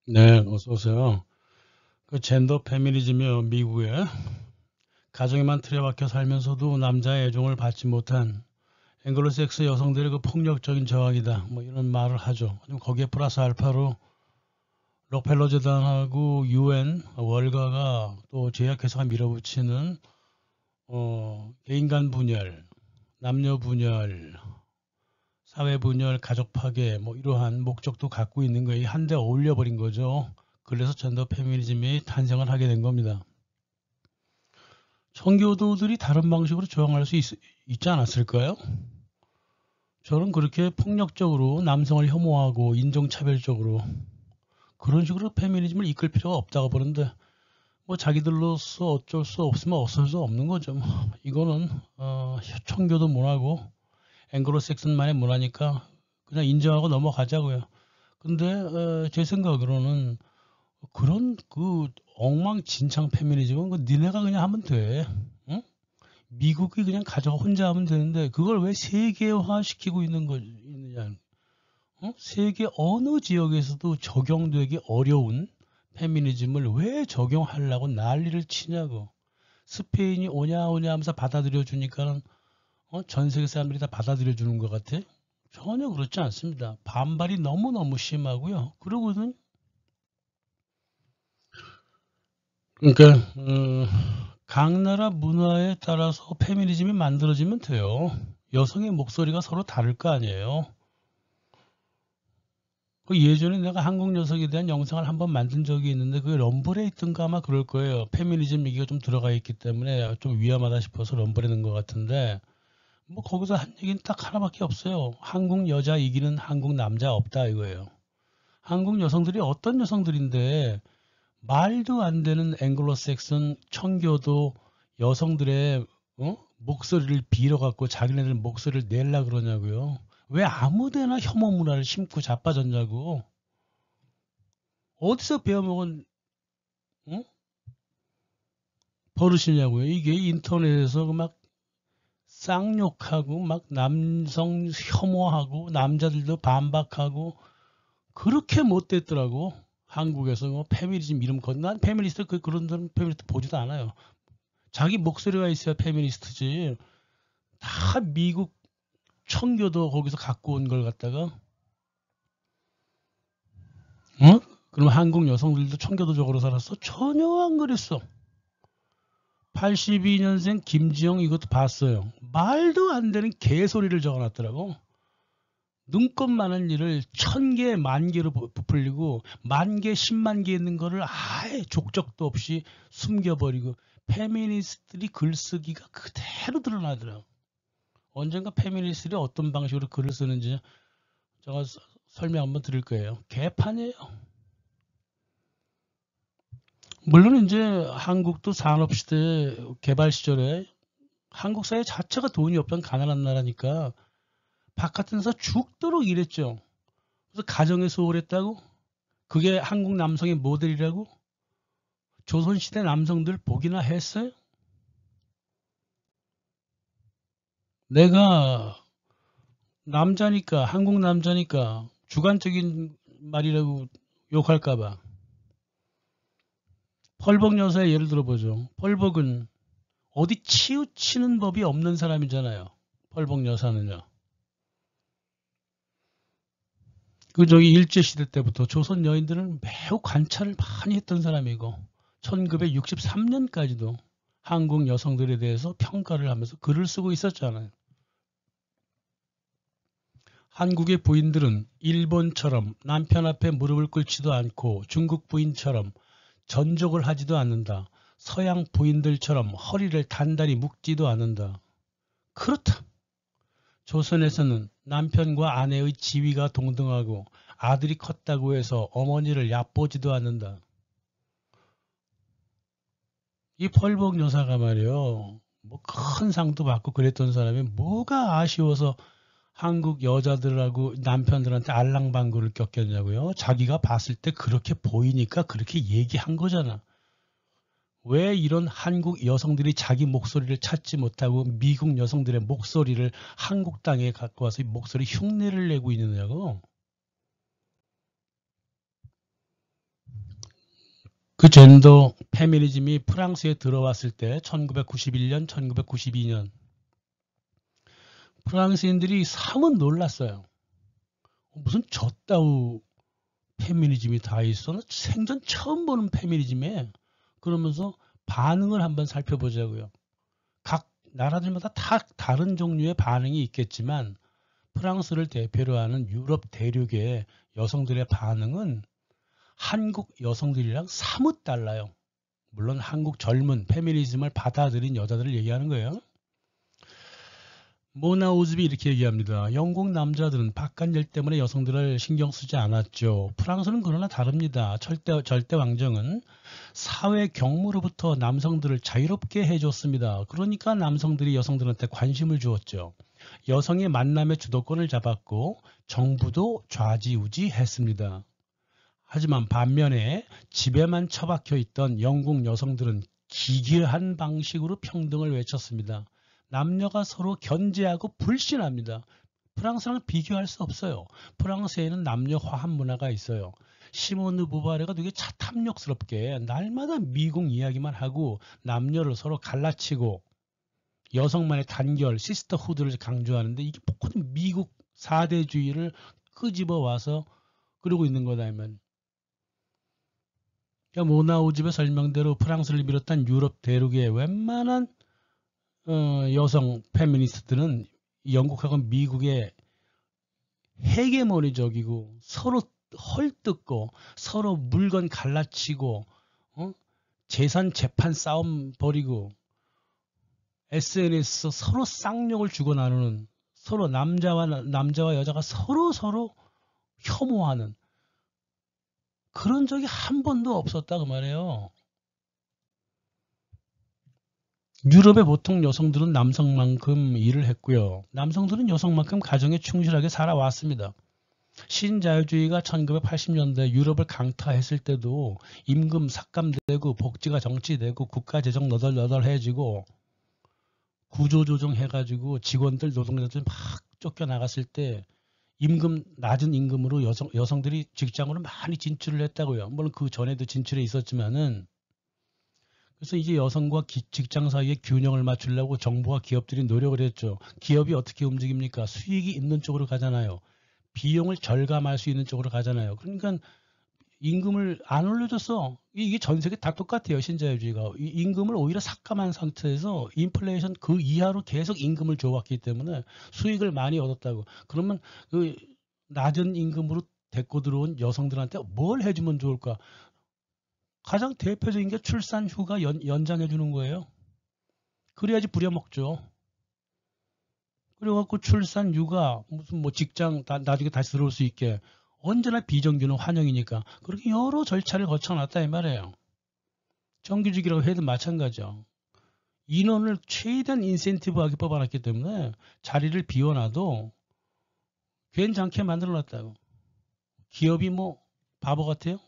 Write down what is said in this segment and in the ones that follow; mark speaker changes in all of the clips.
Speaker 1: 네, 어서 오세요. 그 젠더 페미니즘이요, 미국에 가정에만 틀에박혀 살면서도 남자의 애정을 받지 못한 앵글로색스 여성들의 그 폭력적인 저항이다. 뭐 이런 말을 하죠. 그럼 거기에 플러스 알파로 록펠러 재단하고 UN 월가가 또 제약회사가 밀어붙이는 개인 간 분열, 남녀 분열, 사회 분열, 가족 파괴 뭐 이러한 목적도 갖고 있는 거에 한데 어울려 버린 거죠. 그래서 젠더 페미니즘이 탄생을 하게 된 겁니다. 청교도들이 다른 방식으로 저항할 수 있지 않았을까요? 저는 그렇게 폭력적으로 남성을 혐오하고 인종차별적으로 그런 식으로 페미니즘을 이끌 필요가 없다고 보는데 뭐 자기들로서 어쩔 수 없으면 어쩔 수 없는 거죠. 이거는 청교도 문화고 앵글로색슨만의 문화니까 그냥 인정하고 넘어가자고요. 근데 제 생각으로는 그런 그 엉망진창 페미니즘은 니네가 그냥 하면 돼. 응? 미국이 그냥 가져가 혼자 하면 되는데 그걸 왜 세계화 시키고 있느냐. 세계 어느 지역에서도 적용되기 어려운 페미니즘을 왜 적용하려고 난리를 치냐고. 스페인이 오냐 오냐 하면서 받아들여 주니까는 전 세계 사람들이 다 받아들여 주는 것 같아. 전혀 그렇지 않습니다. 반발이 너무너무 심하고요. 그러고는 그러니까 각 나라 문화에 따라서 페미니즘이 만들어지면 돼요. 여성의 목소리가 서로 다를 거 아니에요. 그 예전에 내가 한국 여성에 대한 영상을 한번 만든 적이 있는데 그게 럼블에 있던가 아마 그럴 거예요. 페미니즘 얘기가 좀 들어가 있기 때문에 좀 위험하다 싶어서 럼블에 넣은 것 같은데 뭐 거기서 한 얘기는 딱 하나밖에 없어요. 한국 여자 이기는 한국 남자 없다 이거예요. 한국 여성들이 어떤 여성들인데 말도 안 되는 앵글로색슨 청교도 여성들의 목소리를 빌어갖고 자기네들 목소리를 내려 그러냐고요. 왜 아무데나 혐오 문화를 심고 자빠졌냐고. 어디서 배워먹은 어? 버릇이냐고요. 이게 인터넷에서 막 쌍욕하고 막 남성 혐오하고 남자들도 반박하고 그렇게 못됐더라고. 한국에서 뭐 페미니즘 이름 건난 페미니스트 그런 사람 페미니스트 보지도 않아요. 자기 목소리가 있어야 페미니스트지. 다 미국 청교도 거기서 갖고 온 걸 갖다가 그럼 한국 여성들도 청교도적으로 살았어? 전혀 안 그랬어. 82년생 김지영 이것도 봤어요. 말도 안 되는 개소리를 적어놨더라고. 눈꽃 많은 일을 1000개, 10,000개로 부풀리고 10,000개, 100,000개 있는 거를 아예 족적도 없이 숨겨버리고 페미니스트들이 글쓰기가 그대로 드러나더라고. 언젠가 페미니스트들이 어떤 방식으로 글을 쓰는지 제가 설명 한번 드릴 거예요. 개판이에요. 물론 이제 한국도 산업시대 개발 시절에 한국 사회 자체가 돈이 없던 가난한 나라니까 바깥에 나서 죽도록 일했죠. 그래서 가정에 소홀했다고? 그게 한국 남성의 모델이라고? 조선시대 남성들 보기나 했어요? 내가 남자니까, 한국 남자니까 주관적인 말이라고 욕할까봐. 펄벅 여사의 예를 들어보죠. 펄벅은 어디 치우치는 법이 없는 사람이잖아요. 펄벅 여사는요. 그 저기 일제시대 때부터 조선 여인들은 매우 관찰을 많이 했던 사람이고 1963년까지도 한국 여성들에 대해서 평가를 하면서 글을 쓰고 있었잖아요. 한국의 부인들은 일본처럼 남편 앞에 무릎을 꿇지도 않고 중국 부인처럼 전족을 하지도 않는다. 서양 부인들처럼 허리를 단단히 묶지도 않는다. 그렇다. 조선에서는 남편과 아내의 지위가 동등하고 아들이 컸다고 해서 어머니를 얕보지도 않는다. 이 펄벅 여사가 말이요. 뭐 큰 상도 받고 그랬던 사람이 뭐가 아쉬워서 한국 여자들하고 남편들한테 알랑방구를 꼈겠냐고요. 자기가 봤을 때 그렇게 보이니까 그렇게 얘기한 거잖아. 왜 이런 한국 여성들이 자기 목소리를 찾지 못하고 미국 여성들의 목소리를 한국 땅에 갖고 와서 목소리 흉내를 내고 있느냐고. 그 젠더 페미니즘이 프랑스에 들어왔을 때 1991년, 1992년 프랑스인들이 사뭇 놀랐어요. 무슨 저따우 페미니즘이 다 있어? 나 생전 처음 보는 페미니즘에. 그러면서 반응을 한번 살펴보자고요. 각 나라들마다 다 다른 종류의 반응이 있겠지만 프랑스를 대표로 하는 유럽 대륙의 여성들의 반응은 한국 여성들이랑 사뭇 달라요. 물론 한국 젊은 페미니즘을 받아들인 여자들을 얘기하는 거예요. 모나 오즈비 이렇게 얘기합니다. 영국 남자들은 바깥 일 때문에 여성들을 신경 쓰지 않았죠. 프랑스는 그러나 다릅니다. 절대 왕정은 사회 경무로부터 남성들을 자유롭게 해줬습니다. 그러니까 남성들이 여성들한테 관심을 주었죠. 여성의 만남의 주도권을 잡았고 정부도 좌지우지했습니다. 하지만 반면에 집에만 처박혀 있던 영국 여성들은 기괴한 방식으로 평등을 외쳤습니다. 남녀가 서로 견제하고 불신합니다. 프랑스랑 비교할 수 없어요. 프랑스에는 남녀 화합 문화가 있어요. 시모느 보바르가 되게 탐욕스럽게 날마다 미국 이야기만 하고 남녀를 서로 갈라치고 여성만의 단결, 시스터후드를 강조하는데 이게 모든 미국 사대주의를 끄집어 와서 그러고 있는 거다. 그러니까 모나우집의 설명대로 프랑스를 비롯한 유럽 대륙의 웬만한 여성 페미니스트들은 영국하고 미국의 헤게모니적이고 서로 헐뜯고 서로 물건 갈라치고 재산 재판 싸움 벌이고 SNS에서 서로 쌍욕을 주고 나누는 서로 남자와 여자가 서로 혐오하는 그런 적이 한 번도 없었다 그 말이에요. 유럽의 보통 여성들은 남성만큼 일을 했고요. 남성들은 여성만큼 가정에 충실하게 살아왔습니다. 신자유주의가 1980년대 유럽을 강타했을 때도 임금 삭감되고 복지가 정치되고 국가재정 너덜너덜해지고 구조조정해가지고 직원들 노동자들 막 쫓겨나갔을 때 낮은 임금으로 여성들이 직장으로 많이 진출을 했다고요. 물론 그 전에도 진출해 있었지만은 그래서 이제 여성과 직장 사이의 균형을 맞추려고 정부와 기업들이 노력을 했죠. 기업이 어떻게 움직입니까? 수익이 있는 쪽으로 가잖아요. 비용을 절감할 수 있는 쪽으로 가잖아요. 그러니까 임금을 안 올려줬어. 이게 전 세계 다 똑같아요. 신자유주의가. 임금을 오히려 삭감한 상태에서 인플레이션 그 이하로 계속 임금을 줘왔기 때문에 수익을 많이 얻었다고. 그러면 그 낮은 임금으로 데리고 들어온 여성들한테 뭘 해주면 좋을까? 가장 대표적인 게 출산 휴가 연장해 주는 거예요. 그래야지 부려먹죠. 그래갖고 출산 휴가 무슨 뭐 직장 나중에 다시 들어올 수 있게 언제나 비정규는 환영이니까 그렇게 여러 절차를 거쳐놨다 이 말이에요. 정규직이라고 해도 마찬가지죠. 인원을 최대한 인센티브하게 뽑아놨기 때문에 자리를 비워놔도 괜찮게 만들어놨다고. 기업이 뭐 바보 같아요?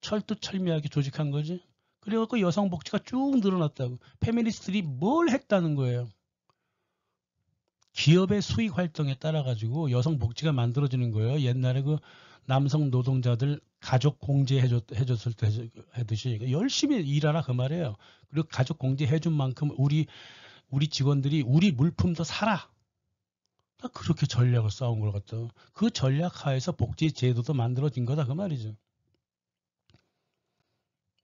Speaker 1: 철두철미하게 조직한 거지. 그래갖고 여성 복지가 쭉 늘어났다고. 페미니스트들이 뭘 했다는 거예요. 기업의 수익 활동에 따라 가지고 여성 복지가 만들어지는 거예요. 옛날에 그 남성 노동자들 가족 공제 해줬을 때 하듯이 열심히 일하라 그 말이에요. 그리고 가족 공제 해준 만큼 우리 직원들이 우리 물품 더 사라. 그렇게 전략을 쌓은 걸 갖다. 그 전략 하에서 복지 제도도 만들어진 거다 그 말이죠.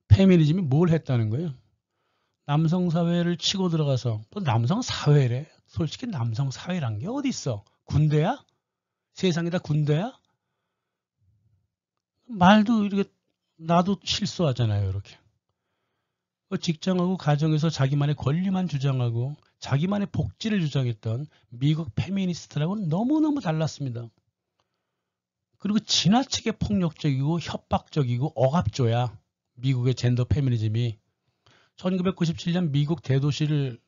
Speaker 1: 페미니즘이 뭘 했다는 거예요? 남성 사회를 치고 들어가서 또 남성 사회래. 솔직히 남성 사회란 게 어디 있어? 군대야? 세상이 다 군대야? 말도 이렇게 나도 실수하잖아요. 이렇게. 직장하고 가정에서 자기만의 권리만 주장하고 자기만의 복지를 주장했던 미국 페미니스트라고는 너무너무 달랐습니다. 그리고 지나치게 폭력적이고 협박적이고 억압조야. 미국의 젠더 페미니즘이. 1997년 미국 대도시를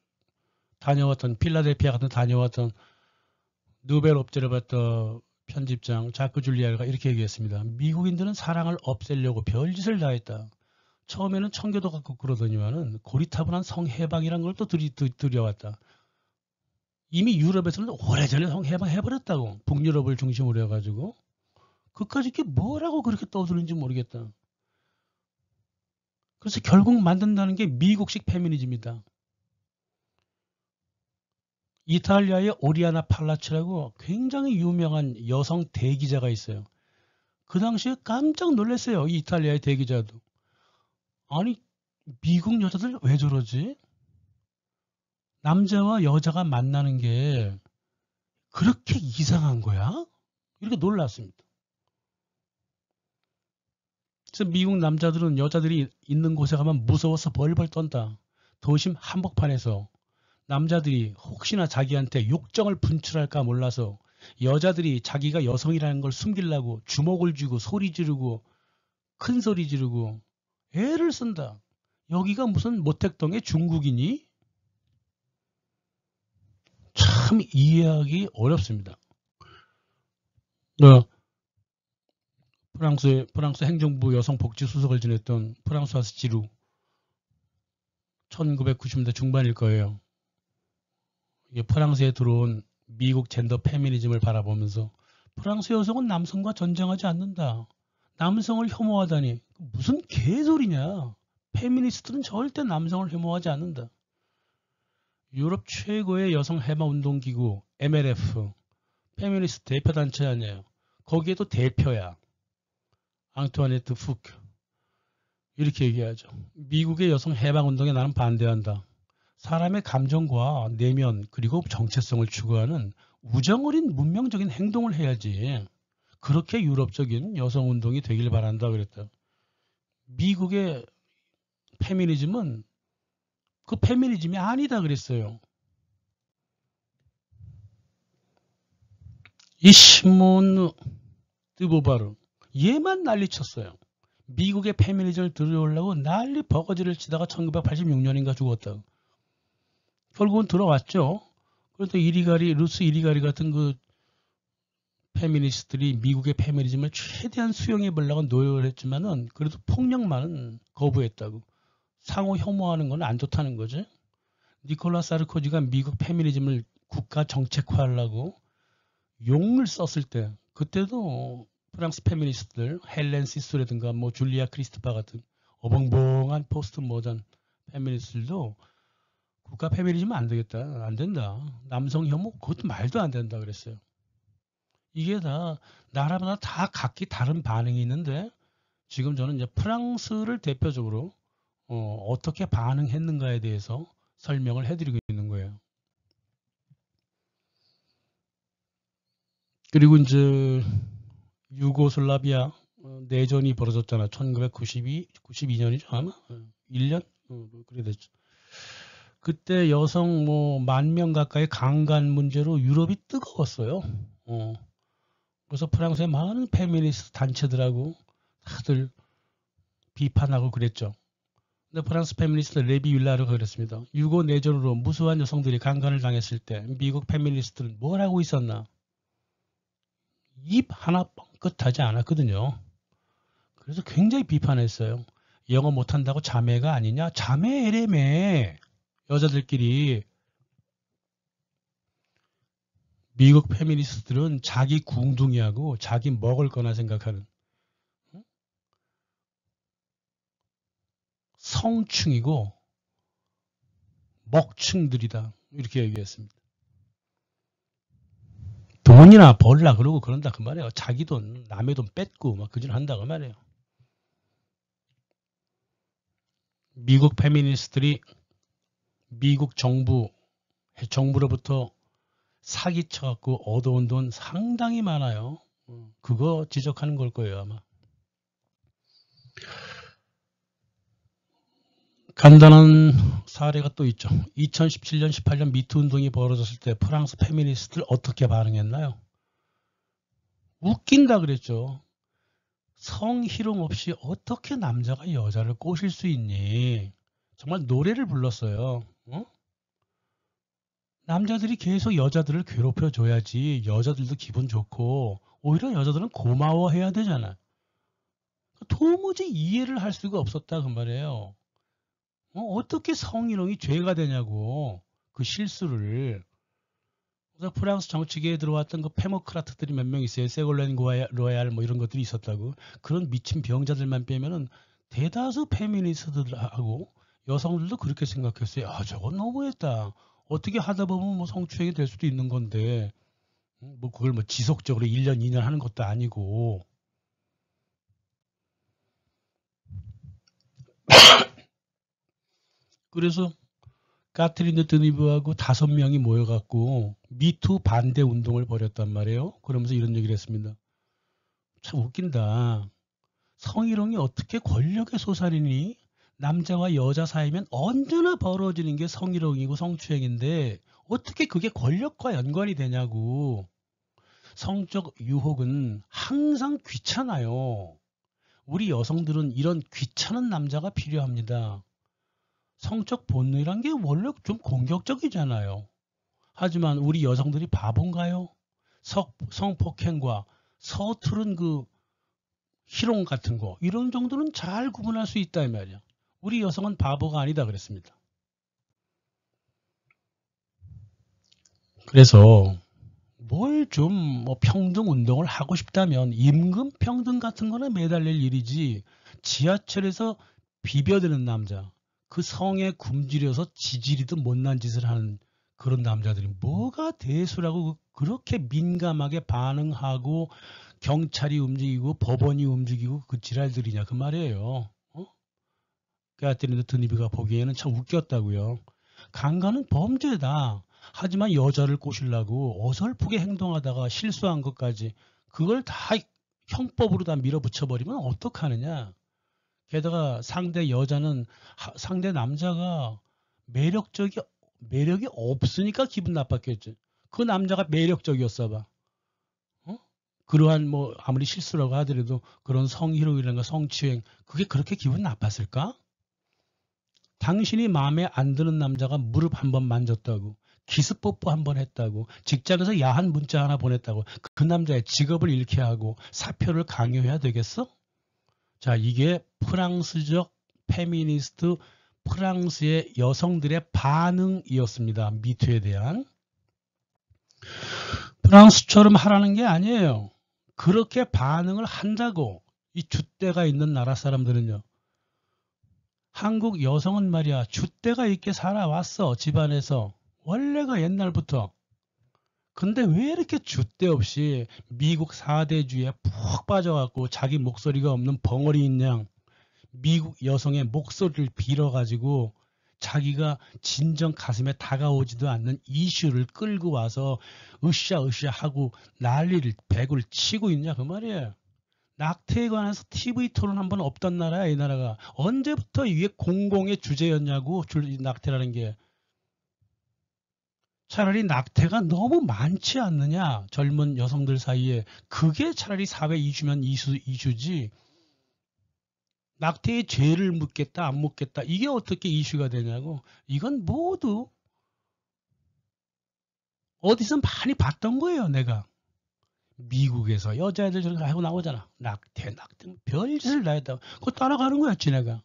Speaker 1: 다녀왔던 필라델피아 같은 다녀왔던 노벨 업제를 편집장 자크 줄리아가 이렇게 얘기했습니다. 미국인들은 사랑을 없애려고 별짓을 다 했다. 처음에는 청교도 갖고 그러더니만은 고리타분한 성해방이라는 걸 또 들여왔다. 이미 유럽에서는 오래전에 성해방 해버렸다고. 북유럽을 중심으로 해가지고. 그까짓 게 뭐라고 그렇게 떠드는지 모르겠다. 그래서 결국 만든다는 게 미국식 페미니즘이다. 이탈리아의 오리아나 팔라치라고 굉장히 유명한 여성 대기자가 있어요. 그 당시에 깜짝 놀랐어요. 이 이탈리아의 대기자도. 아니, 미국 여자들 왜 저러지? 남자와 여자가 만나는 게 그렇게 이상한 거야? 이렇게 놀랐습니다. 그래서 미국 남자들은 여자들이 있는 곳에 가면 무서워서 벌벌 떤다. 도심 한복판에서 남자들이 혹시나 자기한테 욕정을 분출할까 몰라서 여자들이 자기가 여성이라는 걸 숨기려고 주먹을 쥐고 소리 지르고 큰 소리 지르고 애를 쓴다. 여기가 무슨 모택동의 중국이니? 참 이해하기 어렵습니다. 프랑스 행정부 여성복지수석을 지냈던 프랑스와스 지루 1990년대 중반일 거예요. 이게 프랑스에 들어온 미국 젠더 페미니즘을 바라보면서 프랑스 여성은 남성과 전쟁하지 않는다. 남성을 혐오하다니 무슨 개소리냐. 페미니스트는 절대 남성을 혐오하지 않는다. 유럽 최고의 여성 해방운동기구 MLF 페미니스트 대표단체 아니에요. 거기에도 대표야. 앙투아네트 푸크. 이렇게 얘기하죠. 미국의 여성 해방운동에 나는 반대한다. 사람의 감정과 내면 그리고 정체성을 추구하는 우정 어린 문명적인 행동을 해야지. 그렇게 유럽적인 여성운동이 되길 바란다 그랬다. 미국의 페미니즘은 그 페미니즘이 아니다 그랬어요. 이 시몬 드보바르 얘만 난리쳤어요. 미국의 페미니즘을 들여오려고 난리 버거지를 치다가 1986년인가 죽었다. 결국은 들어왔죠. 그래도 루스 이리가리 같은 그 페미니스트들이 미국의 페미니즘을 최대한 수용해 보려고 노력을 했지만은 그래도 폭력만은 거부했다고. 상호 혐오하는 건 안 좋다는 거지. 니콜라 사르코지가 미국 페미니즘을 국가 정책화하려고 용을 썼을 때 그때도 프랑스 페미니스트들 헬렌 시스라든가 뭐 줄리아 크리스토파 같은 어벙벙한 포스트 모던 페미니스트들도 국가 페미니즘은 안 되겠다. 안 된다. 남성 혐오 그것도 말도 안 된다 그랬어요. 이게 다 나라마다 다 각기 다른 반응이 있는데 지금 저는 이제 프랑스를 대표적으로 어떻게 반응했는가에 대해서 설명을 해드리고 있는 거예요. 그리고 이제 유고슬라비아 내전이 벌어졌잖아. 1992년이죠 아마 1년 그래 됐죠. 그때 여성 뭐 10,000명 가까이 강간 문제로 유럽이 뜨거웠어요. 그래서 프랑스의 많은 페미니스트 단체들하고 다들 비판하고 그랬죠. 근데 프랑스 페미니스트 레비 윌라르가 그랬습니다. 유고 내전으로 무수한 여성들이 강간을 당했을 때 미국 페미니스트는 뭘 하고 있었나? 입 하나 뻥끗하지 않았거든요. 그래서 굉장히 비판했어요. 영어 못한다고 자매가 아니냐? 자매래매 여자들끼리. 미국 페미니스트들은 자기 궁둥이하고 자기 먹을 거나 생각하는 성충이고 먹충들이다. 이렇게 얘기했습니다. 돈이나 벌라 그러고 그런다 그 말이에요. 자기 돈, 남의 돈 뺏고 막 그짓 한다 그 말이에요. 미국 페미니스트들이 미국 정부로부터 사기쳐갖고 얻어온 돈 상당히 많아요. 그거 지적하는 걸 거예요 아마. 간단한 사례가 또 있죠. 2017년, 18년 미투 운동이 벌어졌을 때 프랑스 페미니스트들 어떻게 반응했나요? 웃긴다 그랬죠. 성희롱 없이 어떻게 남자가 여자를 꼬실 수 있니? 정말 노래를 불렀어요. 남자들이 계속 여자들을 괴롭혀줘야지 여자들도 기분 좋고 오히려 여자들은 고마워해야 되잖아. 도무지 이해를 할 수가 없었다 그 말이에요. 어떻게 성희롱이 죄가 되냐고 그 실수를. 그래서 프랑스 정치계에 들어왔던 그 페모크라트들이 몇 명 있어요. 세골렌 로얄 뭐 이런 것들이 있었다고. 그런 미친 병자들만 빼면은 대다수 페미니스트들하고 여성들도 그렇게 생각했어요. 아, 저건 너무했다. 어떻게 하다 보면 뭐 성추행이 될 수도 있는 건데, 뭐 그걸 뭐 지속적으로 1년, 2년 하는 것도 아니고. 그래서 카트린 드니브하고 5명이 모여갖고 미투 반대 운동을 벌였단 말이에요. 그러면서 이런 얘기를 했습니다. 참 웃긴다. 성희롱이 어떻게 권력의 소살이니? 남자와 여자 사이면 언제나 벌어지는 게 성희롱이고 성추행인데 어떻게 그게 권력과 연관이 되냐고. 성적 유혹은 항상 귀찮아요. 우리 여성들은 이런 귀찮은 남자가 필요합니다. 성적 본능이란 게 원래 좀 공격적이잖아요. 하지만 우리 여성들이 바본가요? 성폭행과 서투른 그 희롱 같은 거 이런 정도는 잘 구분할 수 있다 이 말이야. 우리 여성은 바보가 아니다 그랬습니다. 그래서 뭘 좀 뭐 평등 운동을 하고 싶다면 임금 평등 같은 거는 매달릴 일이지 지하철에서 비벼드는 남자 그 성에 굶주려서 지지리도 못난 짓을 하는 그런 남자들이 뭐가 대수라고 그렇게 민감하게 반응하고 경찰이 움직이고 법원이 움직이고 그 지랄들이냐 그 말이에요. 까트린 드니브가 보기에는 참 웃겼다고요. 강간은 범죄다. 하지만 여자를 꼬시려고 어설프게 행동하다가 실수한 것까지 그걸 다 형법으로 다 밀어붙여버리면 어떡하느냐. 게다가 상대 여자는 상대 남자가 매력이 없으니까 기분 나빴겠지. 그 남자가 매력적이었어 봐. 그러한 뭐 아무리 실수라고 하더라도 그런 성희롱이라든가 성추행 그게 그렇게 기분 나빴을까? 당신이 마음에 안 드는 남자가 무릎 한번 만졌다고 키스 뽀뽀 한번 했다고 직장에서 야한 문자 하나 보냈다고 그 남자의 직업을 잃게 하고 사표를 강요해야 되겠어? 자, 이게 프랑스적 페미니스트 프랑스의 여성들의 반응이었습니다. 미투에 대한. 프랑스처럼 하라는 게 아니에요. 그렇게 반응을 한다고 이 줏대가 있는 나라 사람들은요. 한국 여성은 말이야 줏대가 있게 살아왔어. 집안에서. 원래가 옛날부터. 근데 왜 이렇게 줏대 없이 미국 4대주의에 푹 빠져갖고 자기 목소리가 없는 벙어리인 양 미국 여성의 목소리를 빌어가지고 자기가 진정 가슴에 다가오지도 않는 이슈를 끌고 와서 으쌰으쌰 하고 난리를 배구를 치고 있냐 그 말이에요. 낙태에 관해서 TV 토론 한번 없던 나라야 이 나라가. 언제부터 이게 공공의 주제였냐고 낙태라는 게. 차라리 낙태가 너무 많지 않느냐 젊은 여성들 사이에. 그게 차라리 사회 이슈면 이슈지. 낙태의 죄를 묻겠다 안 묻겠다 이게 어떻게 이슈가 되냐고. 이건 모두 어디서 많이 봤던 거예요 내가. 미국에서 여자애들 저렇게 하고 나오잖아. 낙태 별짓을 다 했다고. 그거 따라가는 거였지 내가.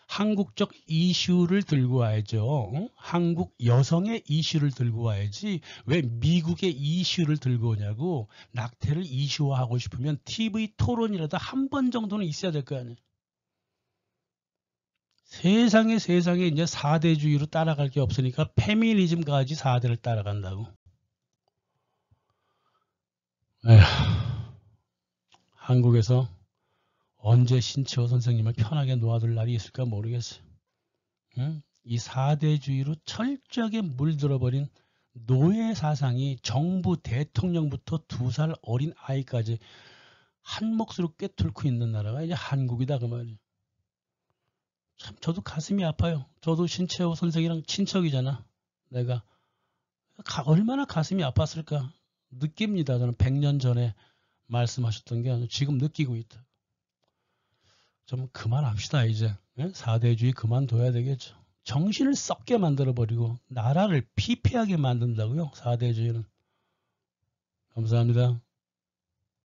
Speaker 1: 한국적 이슈를 들고 와야죠. 응? 한국 여성의 이슈를 들고 와야지 왜 미국의 이슈를 들고 오냐고. 낙태를 이슈화하고 싶으면 TV 토론이라도 한 번 정도는 있어야 될 거 아니에요. 세상에 이제 4대주의로 따라갈 게 없으니까 페미니즘까지 4대를 따라간다고. 에휴, 한국에서 언제 신채호 선생님을 편하게 놓아둘 날이 있을까 모르겠어요. 응? 이 4대주의로 철저하게 물들어버린 노예 사상이 정부 대통령부터 2살 어린 아이까지 한 몫으로 꿰뚫고 있는 나라가 이제 한국이다 그 말이에요. 참 저도 가슴이 아파요. 저도 신채호 선생이랑 친척이잖아. 내가 얼마나 가슴이 아팠을까 느낍니다. 저는 100년 전에 말씀하셨던 게 아니라 지금 느끼고 있다. 좀 그만합시다 이제. 4대주의 그만둬야 되겠죠. 정신을 썩게 만들어버리고 나라를 피폐하게 만든다고요. 4대주의는. 감사합니다.